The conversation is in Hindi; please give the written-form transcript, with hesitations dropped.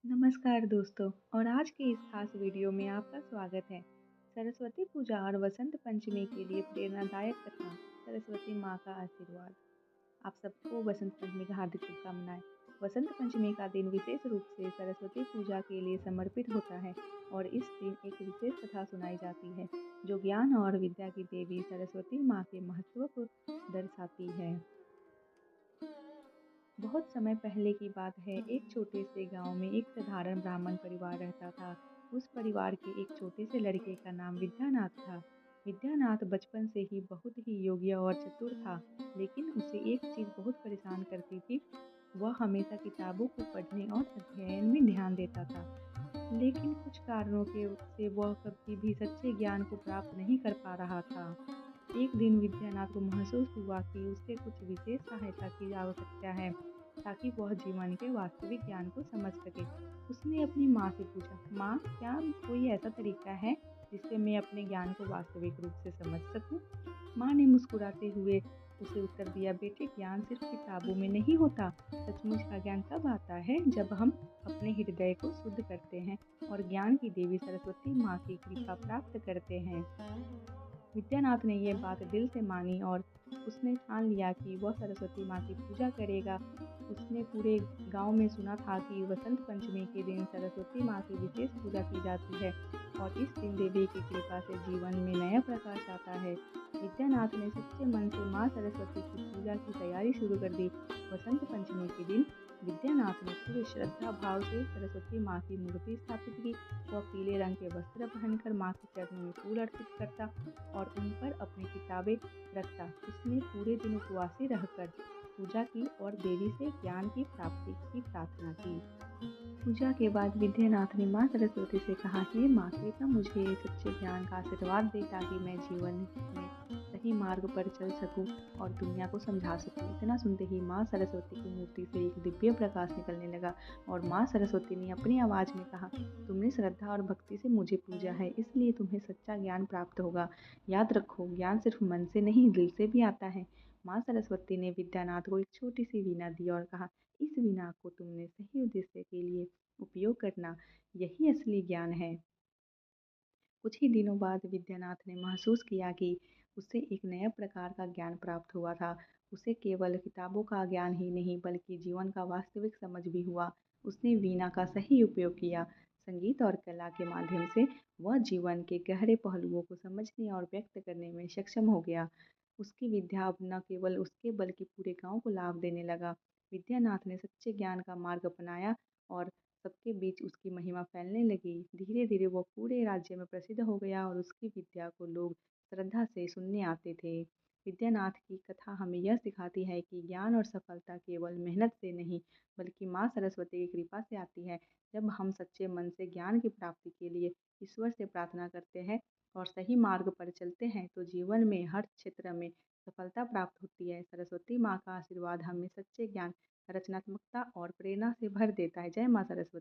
नमस्कार दोस्तों। और आज के इस खास वीडियो में आपका स्वागत है। सरस्वती पूजा और वसंत पंचमी के लिए प्रेरणादायक कथा, सरस्वती माँ का आशीर्वाद। आप सबको वसंत पंचमी का हार्दिक शुभकामनाएं। वसंत पंचमी का दिन विशेष रूप से सरस्वती पूजा के लिए समर्पित होता है और इस दिन एक विशेष कथा सुनाई जाती है जो ज्ञान और विद्या की देवी सरस्वती माँ के महत्व को दर्शाती है। बहुत समय पहले की बात है। एक छोटे से गांव में एक साधारण ब्राह्मण परिवार रहता था। उस परिवार के एक छोटे से लड़के का नाम विद्यानाथ था। विद्यानाथ बचपन से ही बहुत ही योग्य और चतुर था, लेकिन उसे एक चीज बहुत परेशान करती थी। वह हमेशा किताबों को पढ़ने और अध्ययन में ध्यान देता था, लेकिन कुछ कारणों के से वह कभी भी सच्चे ज्ञान को प्राप्त नहीं कर पा रहा था। एक दिन विद्यानाथ को महसूस हुआ कि उसे कुछ विशेष सहायता की आवश्यकता है ताकि वह जीवन के वास्तविक ज्ञान को समझ सके। उसने अपनी माँ से पूछा, माँ, क्या कोई ऐसा तरीका है जिससे मैं अपने ज्ञान को वास्तविक रूप से समझ सकूं? माँ ने मुस्कुराते हुए उसे उत्तर दिया, बेटे, ज्ञान सिर्फ किताबों में नहीं होता। सचमुच का ज्ञान तब आता है जब हम अपने हृदय को शुद्ध करते हैं और ज्ञान की देवी सरस्वती माँ की कृपा प्राप्त करते हैं। विद्यानाथ ने यह बात दिल से मानी और उसने ठान लिया कि वह सरस्वती माँ की पूजा करेगा। उसने पूरे गांव में सुना था कि वसंत पंचमी के दिन सरस्वती माँ की विशेष पूजा की जाती है और इस दिन देवी की कृपा से जीवन में नया प्रकाश आता है। विद्यानाथ ने सच्चे मन से माँ सरस्वती की पूजा की तैयारी शुरू कर दी। वसंत पंचमी के दिन विद्यानाथ ने पूरे श्रद्धा भाव से सरस्वती माँ की मूर्ति स्थापित की। वह पीले रंग के वस्त्र पहनकर माँ के चरणों में फूल अर्पित करता और उन पर अपनी किताबें रखता। उसने पूरे दिन उपवासी रहकर पूजा की और देवी से ज्ञान की प्राप्ति की प्रार्थना की। पूजा के बाद विद्यानाथ ने माँ सरस्वती से कहा, हे माँ, कृपया मुझे सच्चे ज्ञान का आशीर्वाद दे ताकि मैं जीवन में सही मार्ग पर चल सकूं और दुनिया को समझा सकूं। इतना सुनते ही माँ सरस्वती की मूर्ति से एक दिव्य प्रकाश निकलने लगा और माँ सरस्वती ने अपनी आवाज में कहा, तुमने श्रद्धा और भक्ति से मुझे पूजा है, इसलिए तुम्हें सच्चा ज्ञान प्राप्त होगा। याद रखो, ज्ञान सिर्फ मन से नहीं, दिल से भी आता है। माँ सरस्वती ने विद्यानाथ को एक छोटी सी वीणा दी और कहा, इस वीणा को तुमने सही उद्देश्य के लिए उपयोग करना, यही असली ज्ञान है। कुछ ही दिनों बाद विद्यानाथ ने महसूस किया कि उसे एक नया प्रकार का ज्ञान प्राप्त हुआ था। उसे केवल किताबों का ज्ञान ही नहीं बल्कि जीवन का वास्तविक समझ भी हुआ। उसने वीणा का सही उपयोग किया। संगीत और कला के माध्यम से वह जीवन के गहरे पहलुओं को समझने और व्यक्त करने में सक्षम हो गया। उसकी विद्या अब न केवल उसके बल्कि पूरे गांव को लाभ देने लगा। विद्यानाथ ने सच्चे ज्ञान का मार्ग अपनाया और सबके बीच उसकी महिमा फैलने लगी। धीरे धीरे वो पूरे राज्य में प्रसिद्ध हो गया और उसकी विद्या को लोग श्रद्धा से सुनने आते थे। विद्यानाथ की कथा हमें यह सिखाती है कि ज्ञान और सफलता केवल मेहनत से नहीं बल्कि माँ सरस्वती की कृपा से आती है। जब हम सच्चे मन से ज्ञान की प्राप्ति के लिए ईश्वर से प्रार्थना करते हैं और सही मार्ग पर चलते हैं तो जीवन में हर क्षेत्र में सफलता प्राप्त होती है। सरस्वती माँ का आशीर्वाद हमें सच्चे ज्ञान, रचनात्मकता और प्रेरणा से भर देता है। जय माँ सरस्वती।